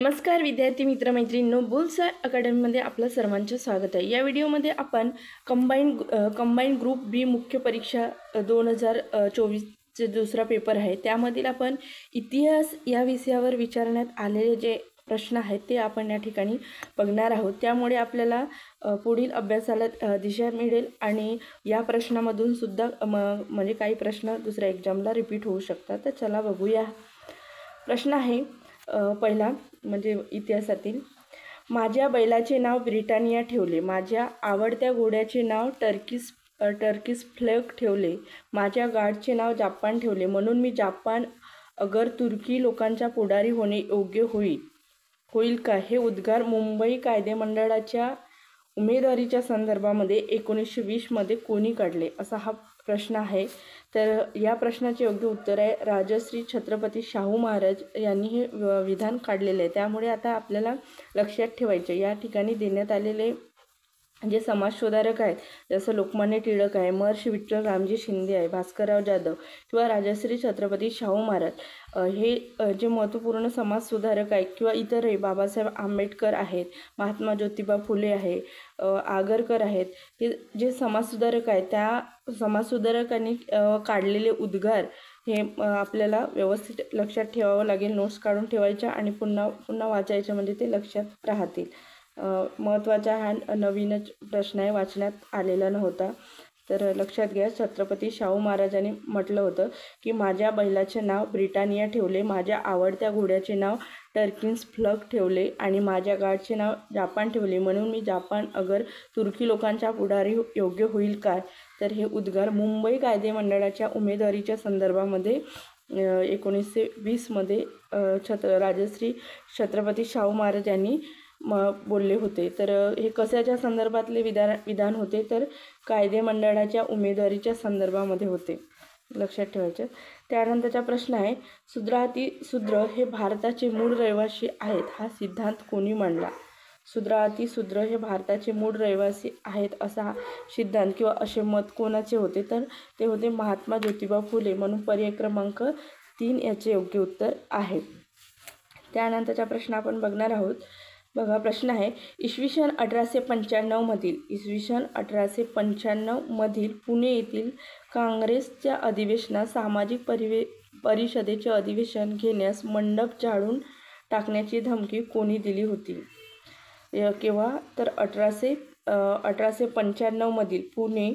नमस्कार विद्यार्थी मित्र मैत्रिणींनो, बुल्सआय अकॅडमीमध्ये आपलं सर्वांचं स्वागत आहे। या व्हिडिओमध्ये आपण कंबाईन ग्रुप बी मुख्य परीक्षा 2024चे दुसरा पेपर आहे, त्यामधील आपण इतिहास या विषयावर विचारण्यात आलेले जे प्रश्न आहेत ते आपण या ठिकाणी बघणार आहोत। त्यामुळे आपल्याला पुढील अभ्यासाला दिशा मिळेल आणि या प्रश्नामधून सुद्धा म्हणजे काही प्रश्न दुसऱ्या एक्झामला रिपीट होऊ शकतात। तर चला बघूया। प्रश्न आहे पहिला म्हणजे इतिहासातील, माझ्या बैलाचे नाव ब्रिटानिया ठेवले, माझ्या आवडत्या घोड्याचे नाव टर्किश फ्लेक ठेवले, माझ्या गार्डचे नाव जपान ठेवले, म्हणून मी जपान अगर तुर्की लोकांच्या पुढारी होणे योग्य होईल का? हे उद्गार मुंबई कायदेमंडळाच्या उमेदवारीच्या संदर्भामध्ये 1920 मध्ये कोणी काढले? असा हा प्रश्न आहे। तर या प्रश्नाचे योग्य उत्तर आहे राजश्री छत्रपती शाहू महाराज यांनी हे विधान काढलेले आहे। त्यामुळे आता आपल्याला लक्षात ठेवायचे, या ठिकाणी देण्यात आलेले जे समाजसुधारक आहेत जसं लोकमान्य टिळक आहे, महर्षी विठ्ठल रामजी शिंदे आहे, भास्करराव जाधव किंवा राजश्री छत्रपती शाहू महाराज, हे जे महत्त्वपूर्ण समाजसुधारक आहेत किंवा इतरही बाबासाहेब आंबेडकर आहेत, महात्मा ज्योतिबा फुले आहे, आगरकर आहेत, हे जे समाजसुधारक आहेत त्या समाजसुधारकांनी काढलेले उद्गार हे आपल्याला व्यवस्थित लक्षात ठेवावं लागेल, नोट्स काढून ठेवायच्या आणि पुन्हा पुन्हा वाचायच्या म्हणजे ते लक्षात राहतील। महत्त्वाचा हा नवीनच प्रश्न आहे, वाचण्यात आलेला नव्हता। तर लक्षात घ्या, छत्रपती शाहू महाराजांनी म्हटलं होतं की माझ्या बैलाचे नाव ब्रिटानिया ठेवले, माझ्या आवडत्या घोड्याचे नाव टर्किश फ्लेक ठेवले आणि माझ्या गार्डचे नाव जपान ठेवले, म्हणून मी जपान अगर तुर्की लोकांच्या पुढारी योग्य होईल काय? तर हे उद्गार मुंबई कायदेमंडळाच्या उमेदवारीच्या संदर्भामध्ये 1920 मध्ये राजश्री छत्रपती शाहू महाराज यांनी बोलले होते। तर हे कशाच्या संदर्भातले विधान होते? तर कायदेमंडळाच्या उमेदवारीच्या संदर्भामध्ये होते, लक्षात ठेवायचं। त्यानंतरचा प्रश्न आहे, शूद्र हे भारताचे मूळ रहिवासी आहेत, हा सिद्धांत कोणी मांडला? शूद्र हे भारताचे मूळ रहिवासी आहेत असा सिद्धांत किंवा असे मत कोणाचे होते? तर ते होते महात्मा ज्योतिबा फुले, म्हणून पर्याय क्रमांक 3 याचे योग्य उत्तर आहे। त्यानंतरचा प्रश्न आपण बघणार आहोत। बघा, प्रश्न आहे, इसवी सन 1895 मधील पुणे येथील काँग्रेसच्या अधिवेशनात सामाजिक परिषदेचे अधिवेशन घेण्यास मंडप जाळून टाकण्याची धमकी कोणी दिली होती? केव्हा? तर 1895 मधील पुणे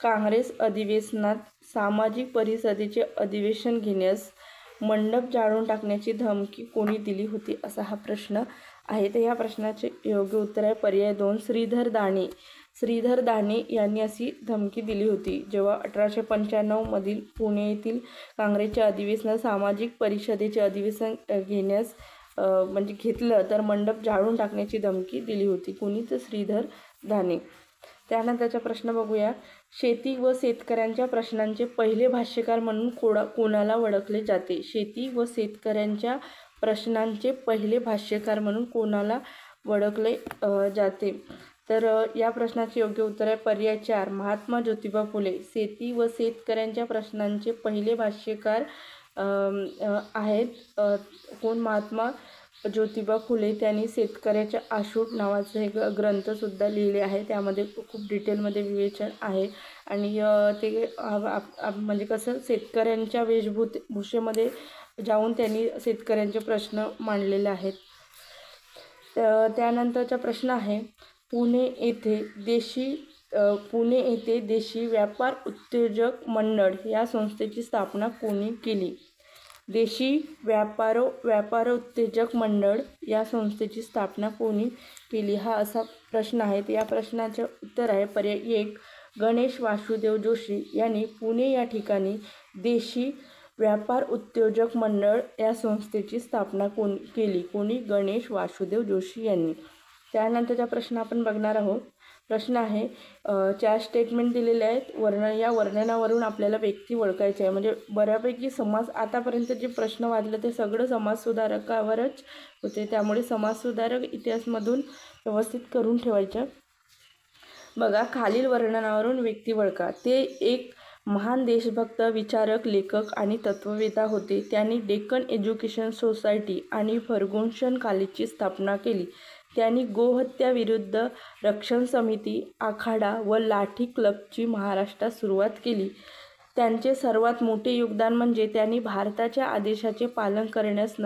काँग्रेस अधिवेशनात सामाजिक परिषदेचे अधिवेशन घेण्यास मंडप जाळून टाकण्याची धमकी कोणी दिली होती असा हा प्रश्न आहे। तर या प्रश्नाचे योग्य उत्तर आहे पर्याय 2, श्रीधर दाणे यांनी अशी धमकी दिली होती। जेव्हा 1895 मधील पुणे येथील काँग्रेसच्या अधिवेशनात सामाजिक परिषदेचे अधिवेशन घेण्यास म्हणजे घेतलं तर मंडप जाळून टाकण्याची धमकी दिली होती, कोणी? तर श्रीधर दाणे। त्यानंतरचा प्रश्न बघूया, शेती व शेतकऱ्यांच्या प्रश्नांचे पहिले भाष्यकार म्हणून कोणाला ओळखले जाते? शेती व शेतकऱ्यांच्या प्रश्नांचे पहिले भाष्यकार म्हणून कोणाला ओळखले जाते? तर या प्रश्नाचे योग्य उत्तर आहे पर्याय 4, महात्मा ज्योतिबा फुले। शेती व शेतकऱ्यांच्या प्रश्नांचे पहिले भाष्यकार आहेत कोण? महात्मा ज्योतिबा फुले। त्यांनी शेतकऱ्याचे आशूट नावाचे एक ग्रंथसुद्धा लिहिले आहे, त्यामध्ये खूप डिटेलमध्ये विवेचन आहे आणि ते म्हणजे कसं शेतकऱ्यांच्या वेशभूषेमध्ये जाऊन त्यांनी शेतकऱ्यांचे प्रश्न मांडलेले आहेत। त्यानंतरचा प्रश्न आहे, पुणे येथे देशी व्यापार उद्योजक मंडळ या संस्थेची स्थापना कोणी केली? देशी व्यापार उद्योजक मंडळ या संस्थेची स्थापना कोणी केली? हा असा प्रश्न आहे। या प्रश्नाचे उत्तर आहे पर्याय 1, गणेश वासुदेव जोशी यांनी पुणे या ठिकाणी देशी व्यापार उद्योजक मंडळ या संस्थेची स्थापना केली, कोणी? गणेश वासुदेव जोशी यांनी। त्यानंतरचा प्रश्न आपण बघणार आहोत। प्रश्न आहे, 4 स्टेटमेंट दिलेले आहेत, या वर्णनावरून आपल्याला व्यक्ती ओळखायची आहे। म्हणजे बऱ्यापैकी आतापर्यंत जे प्रश्न वाचले ते सगळं समाजसुधारकावरच होते, त्यामुळे समाजसुधारक इतिहासमधून व्यवस्थित करून ठेवायचं। बघा, खालील वर्णनावरून व्यक्ती ओळखा। ते एक महान देशभक्त, विचारक, लेखक आणि तत्त्ववेत्ता होते. त्यांनी डेक्कन एज्युकेशन सोसायटी आणि फर्ग्युसन कॉलेजची स्थापना केली. त्यांनी गोहत्या विरुद्ध रक्षण समिती, आखाडा व लाठी क्लबची महाराष्ट्रात सुरुवात केली. त्यांचे सर्वात मोठे योगदान म्हणजे त्यांनी भारताच्या आदेशाचे पालन करण्यास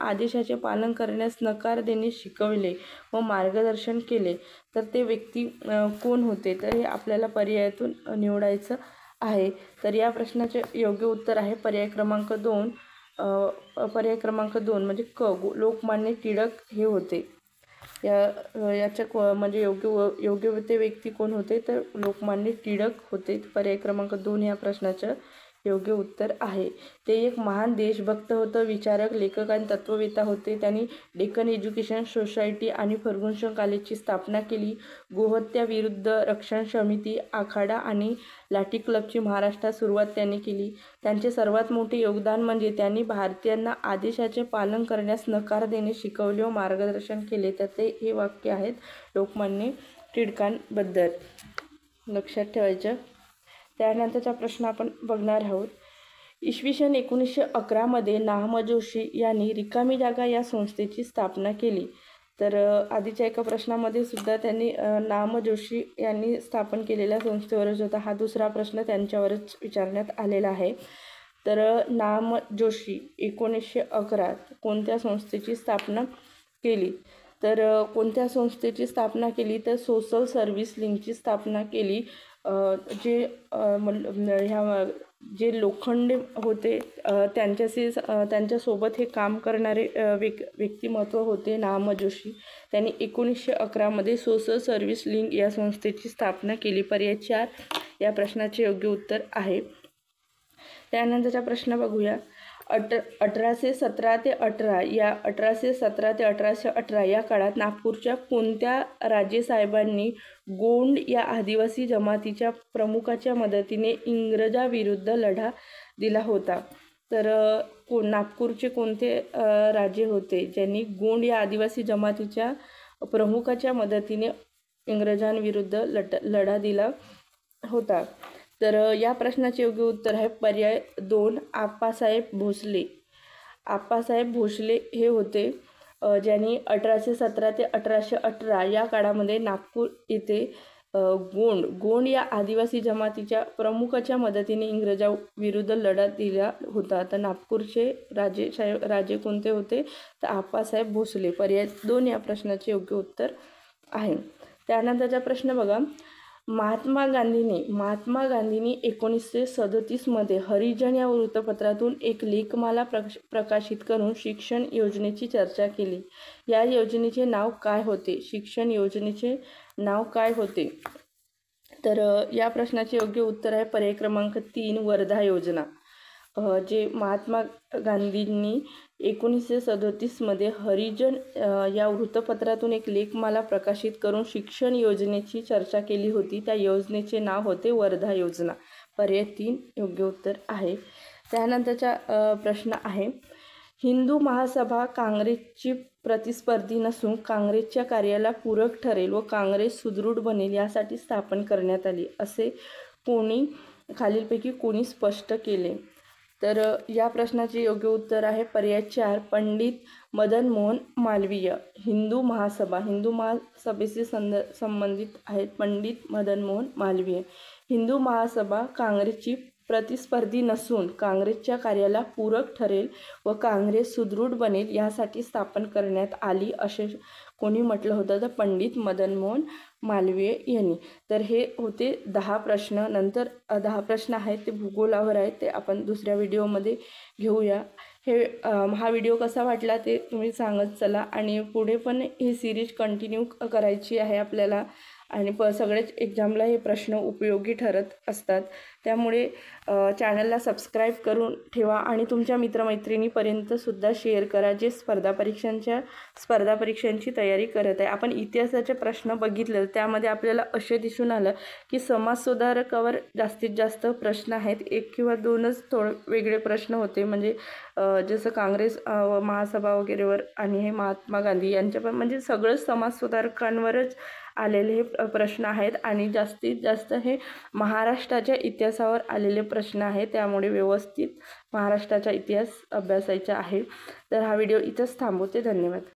आदेशाचे पालन करण्यास नकार देणे शिकवले व मार्गदर्शन केले. तर ते व्यक्ती कोण होते? तर हे आपल्याला पर्यायातून निवडायचं आहे. तर या प्रश्नाचे योग्य उत्तर आहे पर्याय क्रमांक 2. पर्याय क्रमांक 2 म्हणजे क, लोकमान्य टिळक हे होते. याच्या म्हणजे योग्य ते व्यक्ती कोण होते? तर लोकमान्य टिळक होते. पर्याय क्रमांक 2 या प्रश्नाचं योग्य उत्तर आहे. ते एक महान देशभक्त होतं, विचारक, लेखक आणि तत्त्ववेत्ता होते. त्यांनी डेक्कन एज्युकेशन सोसायटी आणि फर्ग्युसन कॉलेजची स्थापना केली. गोहत्या विरुद्ध रक्षण समिती, आखाडा आणि लाठी क्लबची महाराष्ट्रात सुरुवात त्यांनी केली. त्यांचे सर्वात मोठे योगदान म्हणजे त्यांनी भारतीयांना आदेशाचे पालन करण्यास नकार देणे शिकवले व मार्गदर्शन केले. तर ते हे वाक्य आहेत लोकमान्य टिळकांबद्दल. लक्षात ठेवायचं. त्यानंतरचा प्रश्न आपण बघणार आहोत. इसवी सन 1911 मध्ये नाम जोशी यांनी रिकामी जागा या संस्थेची स्थापना केली. तर आधीच्या एका प्रश्नामध्ये सुद्धा त्यांनी नाम जोशी यांनी स्थापन केलेल्या संस्थेवरच होता. हा दुसरा प्रश्न त्यांच्यावरच विचारण्यात आलेला आहे. तर नाम जोशी 1911 कोणत्या संस्थेची स्थापना केली? तर कोणत्या संस्थेची स्थापना केली? तर सोशल सर्व्हिस लिंकची स्थापना केली. जे लोखंडे होते त्यांच्यासोबत हे काम करणारे व्यक्तिमत्व होते नाम जोशी. त्यांनी 1911 मध्ये सोशल सर्व्हिस लिंक या संस्थेची स्थापना केली. पर्याय 4 या प्रश्नाचे योग्य उत्तर आहे. त्यानंतरचा प्रश्न बघूया. 1817 ते 1818 या काळात नागपूरच्या कोणत्या राजेसाहेबांनी गोंड या आदिवासी जमातीच्या प्रमुखाच्या मदतीने इंग्रजाविरुद्ध लढा दिला होता? तर नागपूरचे कोणते राजे होते ज्यांनी गोंड या आदिवासी जमातीच्या प्रमुखाच्या मदतीने इंग्रजांविरुद्ध लढा दिला होता? तर या प्रश्नाचे योग्य उत्तर आहे पर्याय 2 आप्पासाहेब भोसले. आप्पासाहेब भोसले हे होते ज्यांनी 1817 ते 1818 या काळामध्ये नागपूर येथे गोंड या आदिवासी जमातीच्या प्रमुखाच्या मदतीने इंग्रजांविरुद्ध लढा दिला होता. तर नागपूरचे राजे कोणते होते? तर आप्पासाहेब भोसले. पर्याय 2 या प्रश्नाचे योग्य उत्तर आहे. त्यानंतरचा प्रश्न बघा. महात्मा गांधींनी 1937 मध्ये हरिजन या वृत्तपत्रातून एक लेखमाला प्रकाशित करून शिक्षण योजनेची चर्चा केली. या योजनेचे नाव काय होते? शिक्षण योजनेचे नाव काय होते? तर या प्रश्नाचे योग्य उत्तर आहे पर्याय क्रमांक 3 वर्धा योजना. जे महात्मा गांधींनी 1937 मध्ये हरिजन या वृत्तपत्रातून एक लेखमाला प्रकाशित करून शिक्षण योजनेची चर्चा केली होती. त्या योजनेचे नाव होते वर्धा योजना. पर्याय 3 योग्य उत्तर आहे. त्यानंतरचा प्रश्न आहे. हिंदू महासभा काँग्रेसची प्रतिस्पर्धी नसून काँग्रेसच्या कार्याला पूरक ठरेल व काँग्रेस सुदृढ बनेल यासाठी स्थापन करण्यात आली असे खालीलपैकी कोणी स्पष्ट केले? तर या प्रश्नाचे योग्य उत्तर आहे पर्याय 4 पंडित मदन मोहन मालवीय. हिंदू महासभेशी संबंधित आहेत पंडित मदन मोहन मालवीय. हिंदू महासभा काँग्रेसची प्रतिस्पर्धी नसून काँग्रेसच्या कार्याला पूरक ठरेल व काँग्रेस सुदृढ बनेल यासाठी स्थापन करण्यात आली असे कोणी म्हटलं होतं? तर पंडित मदन मोहन मालवीय यांनी. तर हे होते 10 प्रश्न. नंतर 10 प्रश्न आहेत ते भूगोलावर आहेत, ते आपण दुसऱ्या व्हिडिओमध्ये घेऊया. हा व्हिडिओ कसा वाटला ते तुम्ही सांगत चला आणि पुढे पण ही सिरीज कंटिन्यू करायची आहे आपल्याला. आणि सगळेच एक्झामला हे प्रश्न उपयोगी ठरत असतात. त्यामुळे चॅनलला सबस्क्राईब करून ठेवा आणि तुमच्या मित्रमैत्रिणीपर्यंतसुद्धा शेअर करा जे स्पर्धा परीक्षांची तयारी करत आहे. आपण इतिहासाचे प्रश्न बघितले त्यामध्ये आपल्याला असे दिसून आलं की समाजसुधारकावर जास्तीत जास्त प्रश्न आहेत. 1 किंवा 2च वेगळे प्रश्न होते. म्हणजे जसं काँग्रेस महासभा वगैरेवर आणि हे महात्मा गांधी यांच्या पण म्हणजे सगळंच समाजसुधारकांवरच आलेले हे प्रश्न आहेत आणि जास्तीत जास्त हे महाराष्ट्राच्या इतिहासावर आलेले प्रश्न आहेत. त्यामुळे व्यवस्थित महाराष्ट्राचा इतिहास अभ्यासायचा आहे. तर हा व्हिडिओ इथंच थांबवते. धन्यवाद.